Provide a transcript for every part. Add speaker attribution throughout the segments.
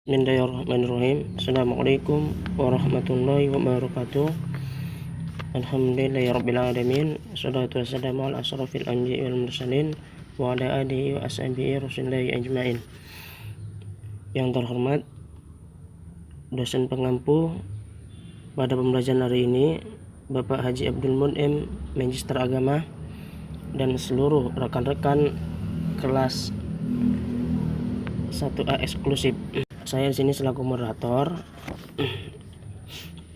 Speaker 1: Bismillahirrahmanirrahim. Assalamualaikum warahmatullahi wabarakatuh. Alhamdulillahirabbil alamin. Wassalatu wassalamu ala asrofil anbiya'i wal mursalin wa ala alihi wa ashabihi rasulillahi ajmain. Yang terhormat dosen pengampu pada pembelajaran hari ini, Bapak Haji Abdul Mun'im, Magister Agama, dan seluruh rekan-rekan kelas 1A eksklusif. Saya di sini selaku moderator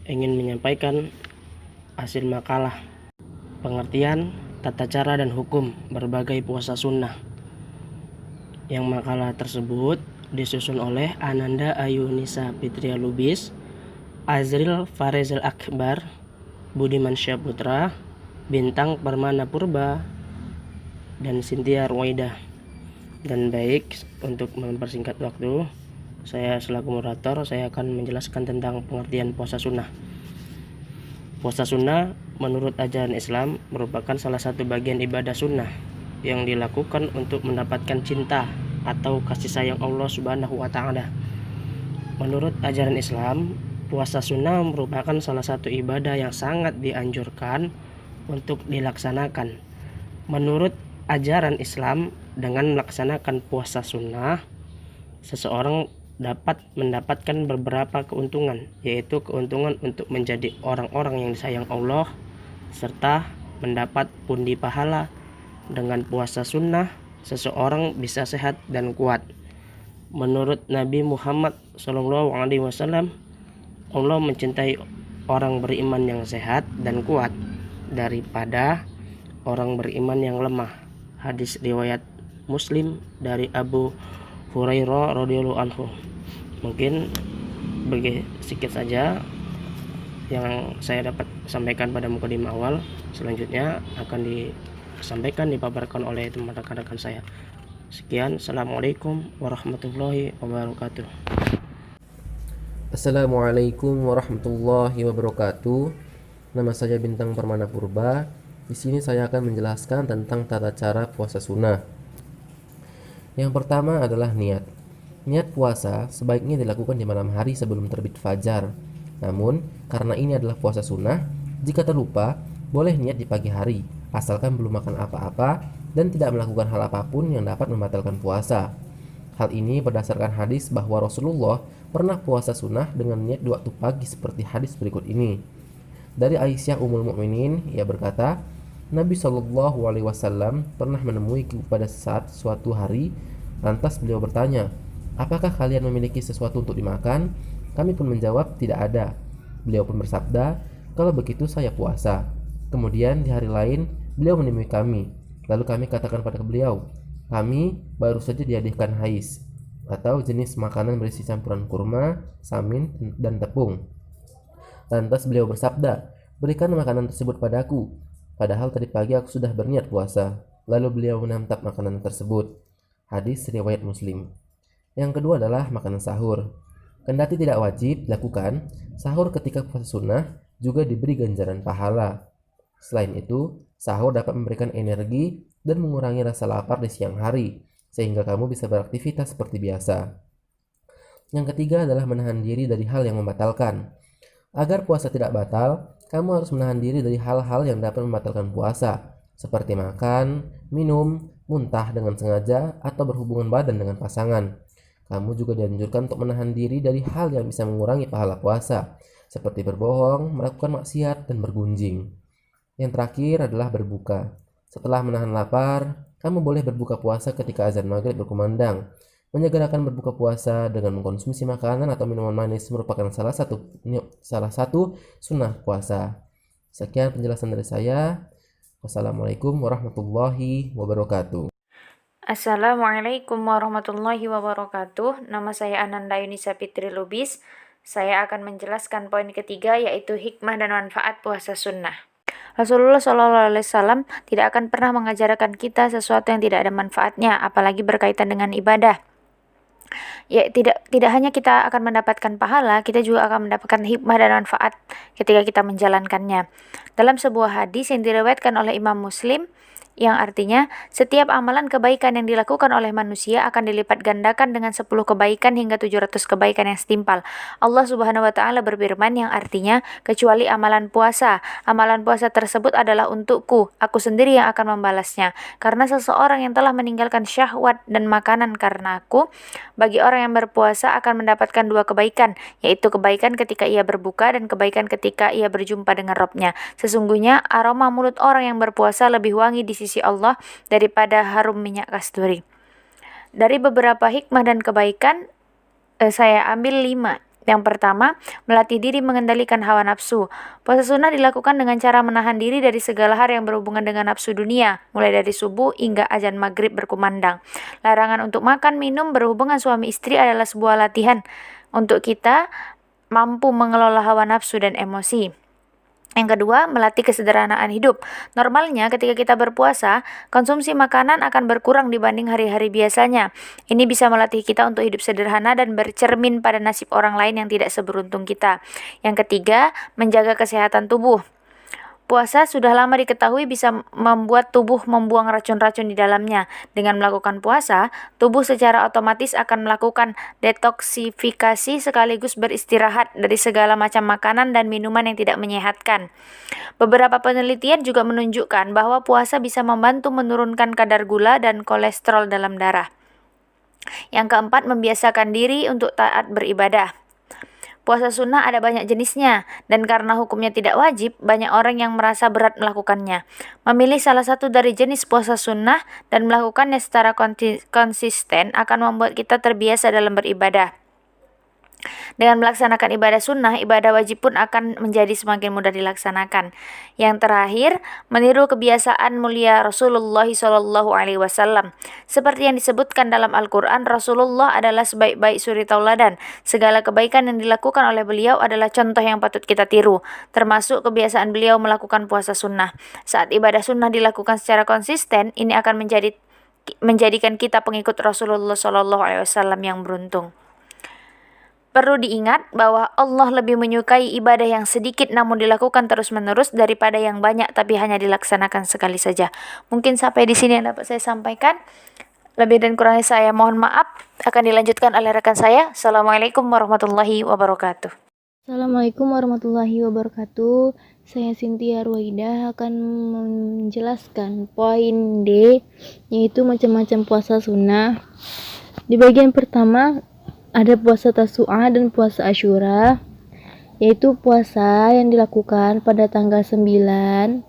Speaker 1: ingin menyampaikan hasil makalah pengertian, tata cara dan hukum berbagai puasa sunnah. Yang makalah tersebut disusun oleh Ananda Ayunisa Fitria Lubis, Azril Farezal Akbar, Budiman Syaputra, Bintang Permana Purba, dan Cynthia Ruwaidah. Dan baik, untuk mempersingkat waktu, saya selaku moderator, saya akan menjelaskan tentang pengertian puasa sunnah. Puasa sunnah menurut ajaran Islam merupakan salah satu bagian ibadah sunnah yang dilakukan untuk mendapatkan cinta atau kasih sayang Allah Subhanahu wa Ta'ala. Menurut ajaran Islam, puasa sunnah merupakan salah satu ibadah yang sangat dianjurkan untuk dilaksanakan. Menurut ajaran Islam, dengan melaksanakan puasa sunnah, seseorang dapat mendapatkan beberapa keuntungan, yaitu keuntungan untuk menjadi orang-orang yang disayang Allah, serta mendapat pundi pahala. Dengan puasa sunnah, seseorang bisa sehat dan kuat. Menurut Nabi Muhammad SAW, Allah mencintai orang beriman yang sehat dan kuat daripada orang beriman yang lemah. Hadis riwayat Muslim dari Abu Hurairah radhiyallahu anhu. Mungkin sedikit saja yang saya dapat sampaikan pada mukadimah awal. Selanjutnya akan dipaparkan oleh teman rekan-rekan saya. Sekian, assalamualaikum warahmatullahi wabarakatuh.
Speaker 2: Assalamualaikum warahmatullahi wabarakatuh. Nama saya Bintang Permana Purba. Di sini saya akan menjelaskan tentang tata cara puasa sunnah. Yang pertama adalah niat. Niat puasa sebaiknya dilakukan di malam hari sebelum terbit fajar. Namun, karena ini adalah puasa sunnah, jika terlupa, boleh niat di pagi hari, asalkan belum makan apa-apa dan tidak melakukan hal apapun yang dapat membatalkan puasa. Hal ini berdasarkan hadis bahwa Rasulullah pernah puasa sunnah dengan niat di waktu pagi seperti hadis berikut ini. Dari Aisyah Ummul Mukminin, ia berkata, Nabi Shallallahu Alaihi Wasallam pernah menemuiku pada saat suatu hari. Lantas beliau bertanya, apakah kalian memiliki sesuatu untuk dimakan? Kami pun menjawab, tidak ada. Beliau pun bersabda, kalau begitu saya puasa. Kemudian di hari lain beliau menemui kami. Lalu kami katakan pada beliau, kami baru saja dihadiahkan hais, atau jenis makanan berisi campuran kurma, samin, dan tepung. Lantas beliau bersabda, berikan makanan tersebut padaku. Padahal tadi pagi aku sudah berniat puasa. Lalu beliau menantap makanan tersebut. Hadis riwayat Muslim. Yang kedua adalah makanan sahur. Kendati tidak wajib dilakukan, sahur ketika puasa sunnah juga diberi ganjaran pahala. Selain itu, sahur dapat memberikan energi dan mengurangi rasa lapar di siang hari, sehingga kamu bisa beraktivitas seperti biasa. Yang ketiga adalah menahan diri dari hal yang membatalkan. Agar puasa tidak batal, kamu harus menahan diri dari hal-hal yang dapat membatalkan puasa, seperti makan, minum, muntah dengan sengaja, atau berhubungan badan dengan pasangan. Kamu juga dianjurkan untuk menahan diri dari hal yang bisa mengurangi pahala puasa, seperti berbohong, melakukan maksiat, dan bergunjing. Yang terakhir adalah berbuka. Setelah menahan lapar, kamu boleh berbuka puasa ketika azan maghrib berkumandang. Menyegerakan berbuka puasa dengan mengkonsumsi makanan atau minuman manis merupakan salah satu sunnah puasa. Sekian penjelasan dari saya. Wassalamualaikum warahmatullahi wabarakatuh.
Speaker 3: Assalamualaikum warahmatullahi wabarakatuh. Nama saya Ananda Ayunisa Fitri Lubis. Saya akan menjelaskan poin ketiga, yaitu hikmah dan manfaat puasa sunnah. Rasulullah SAW tidak akan pernah mengajarkan kita sesuatu yang tidak ada manfaatnya, apalagi berkaitan dengan ibadah. Ya, tidak hanya kita akan mendapatkan pahala, kita juga akan mendapatkan hikmah dan manfaat ketika kita menjalankannya. Dalam sebuah hadis yang diriwayatkan oleh Imam Muslim, yang artinya setiap amalan kebaikan yang dilakukan oleh manusia akan dilipat gandakan dengan 10 kebaikan hingga 700 kebaikan yang setimpal. Allah Subhanahu wa taala berfirman yang artinya kecuali amalan puasa tersebut adalah untukku, aku sendiri yang akan membalasnya. Karena seseorang yang telah meninggalkan syahwat dan makanan karena aku, bagi orang yang berpuasa akan mendapatkan 2 kebaikan, yaitu kebaikan ketika ia berbuka dan kebaikan ketika ia berjumpa dengan Rabb-Nya. Sesungguhnya aroma mulut orang yang berpuasa lebih wangi di sisi Allah daripada harum minyak kasturi. Dari beberapa hikmah dan kebaikan, saya ambil 5. Yang pertama, melatih diri mengendalikan hawa nafsu. Puasa sunnah dilakukan dengan cara menahan diri dari segala hal yang berhubungan dengan nafsu dunia, mulai dari subuh hingga azan maghrib berkumandang. Larangan untuk makan, minum, berhubungan suami istri adalah sebuah latihan untuk kita mampu mengelola hawa nafsu dan emosi. Yang kedua, melatih kesederhanaan hidup. Normalnya ketika kita berpuasa, konsumsi makanan akan berkurang dibanding hari-hari biasanya. Ini bisa melatih kita untuk hidup sederhana dan bercermin pada nasib orang lain yang tidak seberuntung kita. Yang ketiga, menjaga kesehatan tubuh. Puasa sudah lama diketahui bisa membuat tubuh membuang racun-racun di dalamnya. Dengan melakukan puasa, tubuh secara otomatis akan melakukan detoksifikasi sekaligus beristirahat dari segala macam makanan dan minuman yang tidak menyehatkan. Beberapa penelitian juga menunjukkan bahwa puasa bisa membantu menurunkan kadar gula dan kolesterol dalam darah. Yang keempat, membiasakan diri untuk taat beribadah. Puasa sunnah ada banyak jenisnya, dan karena hukumnya tidak wajib, banyak orang yang merasa berat melakukannya. Memilih salah satu dari jenis puasa sunnah dan melakukannya secara konsisten akan membuat kita terbiasa dalam beribadah. Dengan melaksanakan ibadah sunnah, ibadah wajib pun akan menjadi semakin mudah dilaksanakan. Yang terakhir, meniru kebiasaan mulia Rasulullah SAW. Seperti yang disebutkan dalam Al-Quran, Rasulullah adalah sebaik-baik suri tauladan. Segala kebaikan yang dilakukan oleh beliau adalah contoh yang patut kita tiru, termasuk kebiasaan beliau melakukan puasa sunnah. Saat ibadah sunnah dilakukan secara konsisten, ini akan menjadikan kita pengikut Rasulullah SAW yang beruntung. Perlu diingat bahwa Allah lebih menyukai ibadah yang sedikit namun dilakukan terus-menerus daripada yang banyak tapi hanya dilaksanakan sekali saja. Mungkin sampai di sini yang dapat saya sampaikan. Lebih dan kurangnya saya mohon maaf. Akan dilanjutkan oleh rekan saya. Assalamualaikum warahmatullahi wabarakatuh.
Speaker 4: Assalamualaikum warahmatullahi wabarakatuh. Saya Cynthia Ruwaidah akan menjelaskan poin D, yaitu macam-macam puasa sunnah. Di bagian pertama ada puasa Tasu'a dan puasa Asyura, yaitu puasa yang dilakukan pada tanggal 9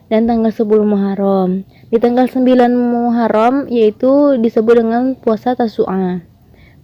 Speaker 4: dan tanggal 10 Muharram. Di tanggal 9 Muharram yaitu disebut dengan puasa Tasu'a.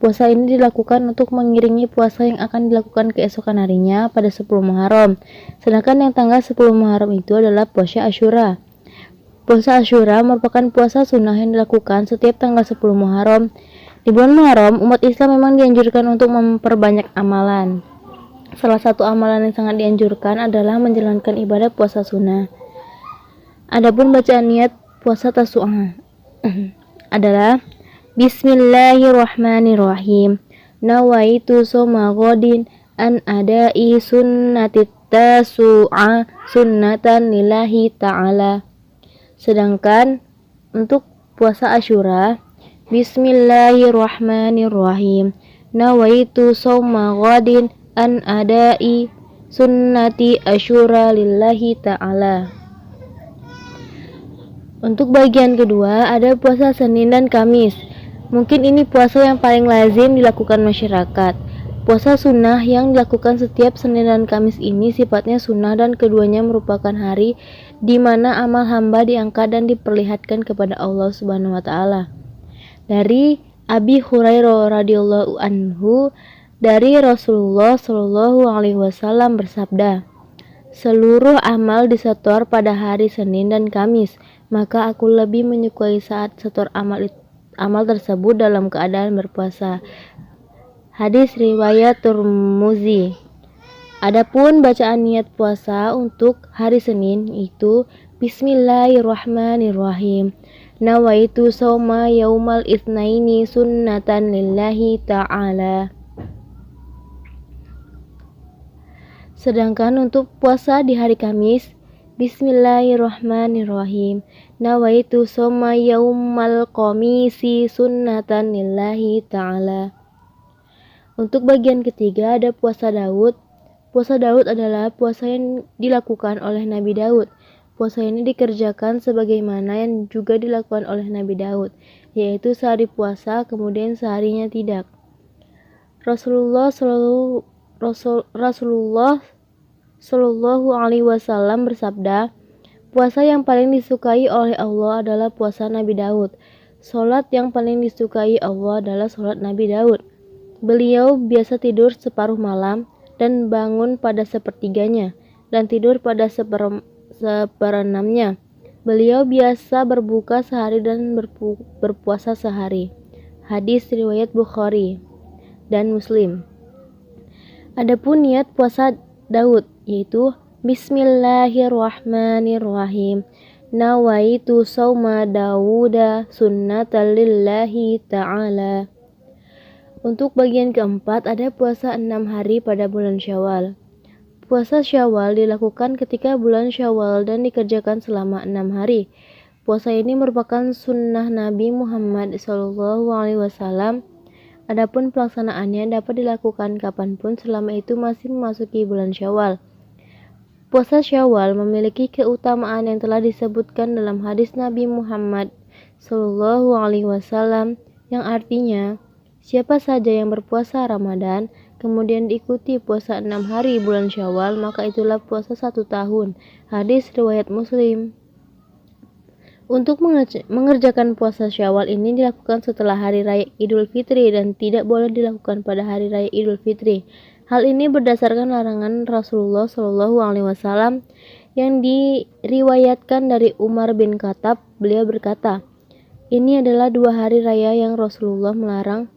Speaker 4: Puasa ini dilakukan untuk mengiringi puasa yang akan dilakukan keesokan harinya pada 10 Muharram. Sedangkan yang tanggal 10 Muharram itu adalah puasa Asyura. Puasa Asyura merupakan puasa sunnah yang dilakukan setiap tanggal 10 Muharram. Di bulan Muharram, umat Islam memang dianjurkan untuk memperbanyak amalan. Salah satu amalan yang sangat dianjurkan adalah menjalankan ibadah puasa sunnah. Adapun bacaan niat puasa Tasu'a adalah Bismillahirrahmanirrahim. Nawaitu soma godin an adai sunnatit Tasu'a sunnatan lillahi ta'ala. Sedangkan untuk puasa Asyura, Bismillahirrahmanirrahim. Nawaitu sawma ghadin an adai sunnati Asyura lillahi ta'ala. Untuk bagian kedua ada puasa Senin dan Kamis. Mungkin ini puasa yang paling lazim dilakukan masyarakat. Puasa sunnah yang dilakukan setiap Senin dan Kamis ini sifatnya sunnah dan keduanya merupakan hari di mana amal hamba diangkat dan diperlihatkan kepada Allah Subhanahu wa taala. Dari Abi Hurairah radhiyallahu anhu, dari Rasulullah Shallallahu alaihi wasallam bersabda, seluruh amal disetor pada hari Senin dan Kamis, maka aku lebih menyukai saat setor amal tersebut dalam keadaan berpuasa. Hadis riwayat Tirmizi. Adapun bacaan niat puasa untuk hari Senin itu Bismillahirrahmanirrahim. Nawaitu sawma yaumal itsnaini sunnatan lillahi ta'ala. Sedangkan untuk puasa di hari Kamis Bismillahirrahmanirrahim. Nawaitu soma yaumal qamisi sunnatan lillahi ta'ala. Untuk bagian ketiga ada puasa Daud. Puasa Daud adalah puasa yang dilakukan oleh Nabi Daud. Puasa ini dikerjakan sebagaimana yang juga dilakukan oleh Nabi Daud, yaitu sehari puasa kemudian seharinya tidak. Rasulullah Shallallahu Alaihi Wasallam bersabda, puasa yang paling disukai oleh Allah adalah puasa Nabi Daud. Salat yang paling disukai Allah adalah salat Nabi Daud. Beliau biasa tidur separuh malam dan bangun pada sepertiganya, dan tidur pada seperenamnya. Beliau biasa berbuka sehari dan berpuasa sehari. Hadis riwayat Bukhari dan Muslim. Adapun niat puasa Daud yaitu Bismillahirrahmanirrahim. Nawaitu sauma Dauda sunnatan lillahi ta'ala. Untuk bagian keempat ada puasa 6 hari pada bulan Syawal. Puasa Syawal dilakukan ketika bulan Syawal dan dikerjakan selama 6 hari. Puasa ini merupakan sunnah Nabi Muhammad SAW. Adapun pelaksanaannya dapat dilakukan kapanpun selama itu masih memasuki bulan Syawal. Puasa Syawal memiliki keutamaan yang telah disebutkan dalam hadis Nabi Muhammad SAW yang artinya, siapa saja yang berpuasa Ramadan, kemudian diikuti puasa 6 hari bulan Syawal, maka itulah puasa 1 tahun. Hadis riwayat Muslim. Untuk mengerjakan puasa Syawal ini dilakukan setelah hari raya Idul Fitri dan tidak boleh dilakukan pada hari raya Idul Fitri. Hal ini berdasarkan larangan Rasulullah SAW yang diriwayatkan dari Umar bin Khattab. Beliau berkata, ini adalah 2 hari raya yang Rasulullah melarang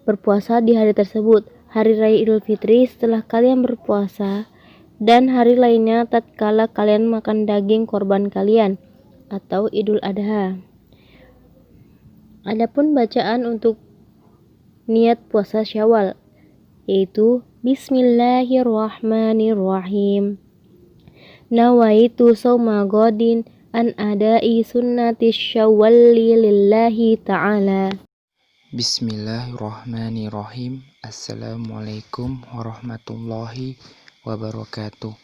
Speaker 4: berpuasa di hari tersebut. Hari raya Idul Fitri setelah kalian berpuasa, dan hari lainnya tatkala kalian makan daging korban kalian, atau Idul Adha. Adapun bacaan untuk niat puasa Syawal yaitu Bismillahirrahmanirrahim. Nawaitu sauma godin an adai sunnati syawali lillahi ta'ala.
Speaker 5: Bismillahirrahmanirrahim. Assalamualaikum warahmatullahi wabarakatuh.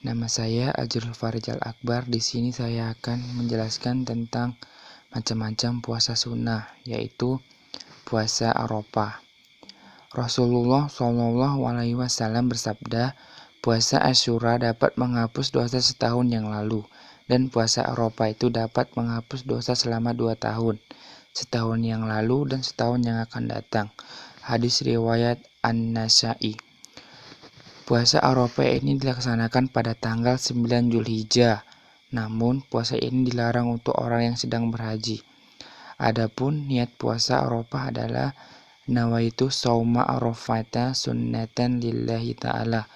Speaker 5: Nama saya Ajrul Farijal Akbar. Di sini saya akan menjelaskan tentang macam-macam puasa sunnah, yaitu puasa Arafah. Rasulullah SAW bersabda, puasa Asyura dapat menghapus dosa setahun yang lalu, dan puasa Arafah itu dapat menghapus dosa selama 2 tahun, setahun yang lalu dan setahun yang akan datang. Hadis riwayat An-Nasa'i. Puasa Arafah ini dilaksanakan pada tanggal 9 Zulhijjah. Namun puasa ini dilarang untuk orang yang sedang berhaji. Adapun niat puasa Arafah adalah nawaitu sauma Arafata sunnatan lillahi ta'ala.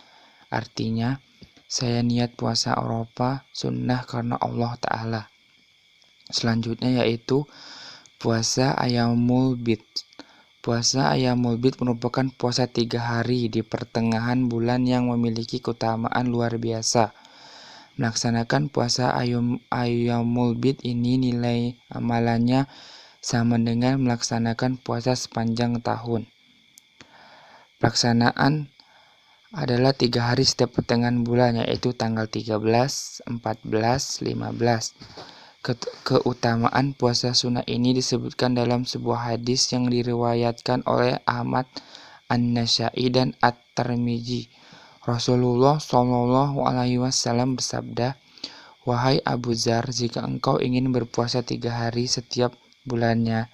Speaker 5: Artinya, saya niat puasa Arafah sunnah karena Allah Ta'ala. Selanjutnya yaitu puasa Ayyamul Bid. Puasa Ayyamul Bid merupakan puasa 3 hari di pertengahan bulan yang memiliki keutamaan luar biasa. Melaksanakan puasa Ayyamul Bid ini nilai amalannya sama dengan melaksanakan puasa sepanjang tahun. Pelaksanaan adalah 3 hari setiap pertengahan bulan, yaitu tanggal 13, 14, 15. Keutamaan puasa sunnah ini disebutkan dalam sebuah hadis yang diriwayatkan oleh Ahmad, An-Nasa'i dan At-Tirmidzi. Rasulullah SAW bersabda, wahai Abu Dzar, jika engkau ingin berpuasa 3 hari setiap bulannya,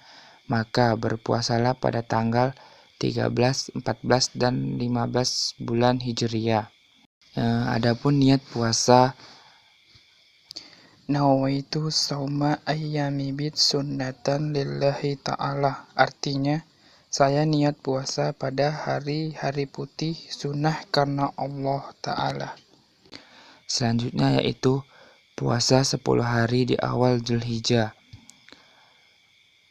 Speaker 5: maka berpuasalah pada tanggal 13, 14, dan 15 bulan Hijriyah. Adapun niat puasa nawaitu sauma ayyami bid sunnatan lillahi ta'ala. Artinya, saya niat puasa pada hari-hari putih sunnah karena Allah Ta'ala. Selanjutnya yaitu puasa 10 hari di awal Zulhijjah.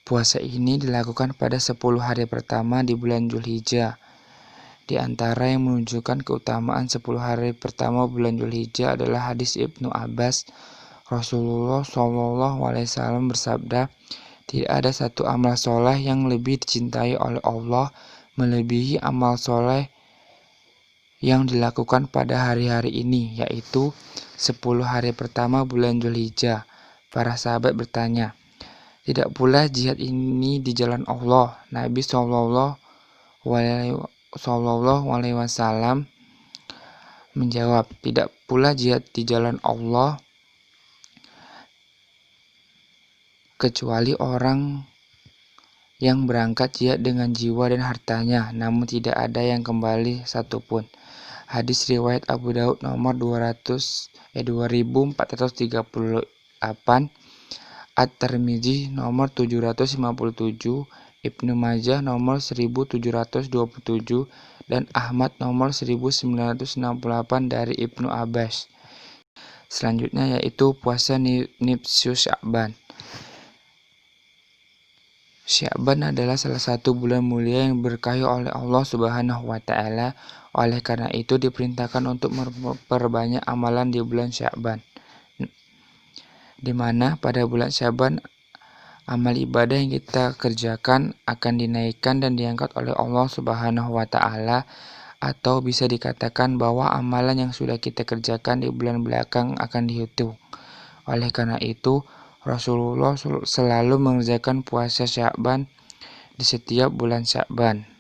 Speaker 5: Puasa ini dilakukan pada 10 hari pertama di bulan Zulhijjah. Di antara yang menunjukkan keutamaan 10 hari pertama bulan Dzulhijjah adalah hadis Ibnu Abbas. Rasulullah SAW bersabda, tidak ada satu amal soleh yang lebih dicintai oleh Allah melebihi amal soleh yang dilakukan pada hari-hari ini, yaitu 10 hari pertama bulan Dzulhijjah. Para sahabat bertanya, tidak pula jihad ini di jalan Allah? Nabi SAW menjawab, tidak pula jihad di jalan Allah kecuali orang yang berangkat jihad dengan jiwa dan hartanya, namun tidak ada yang kembali satupun. Hadis riwayat Abu Daud nomor 2438, At-Tirmidzi nomor 757, Ibnu Majah nomor 1727, dan Ahmad nomor 1968 dari Ibnu Abbas. Selanjutnya yaitu puasa nisfu Sya'ban. Sya'ban adalah salah satu bulan mulia yang berkahi oleh Allah Subhanahu wa Ta'ala. Oleh karena itu diperintahkan untuk memperbanyak amalan di bulan Sya'ban, di mana pada bulan Sya'ban amal ibadah yang kita kerjakan akan dinaikkan dan diangkat oleh Allah Subhanahu wa Ta'ala, atau bisa dikatakan bahwa amalan yang sudah kita kerjakan di bulan belakang akan dihitung. Oleh karena itu Rasulullah selalu mengerjakan puasa Sya'ban di setiap bulan Sya'ban.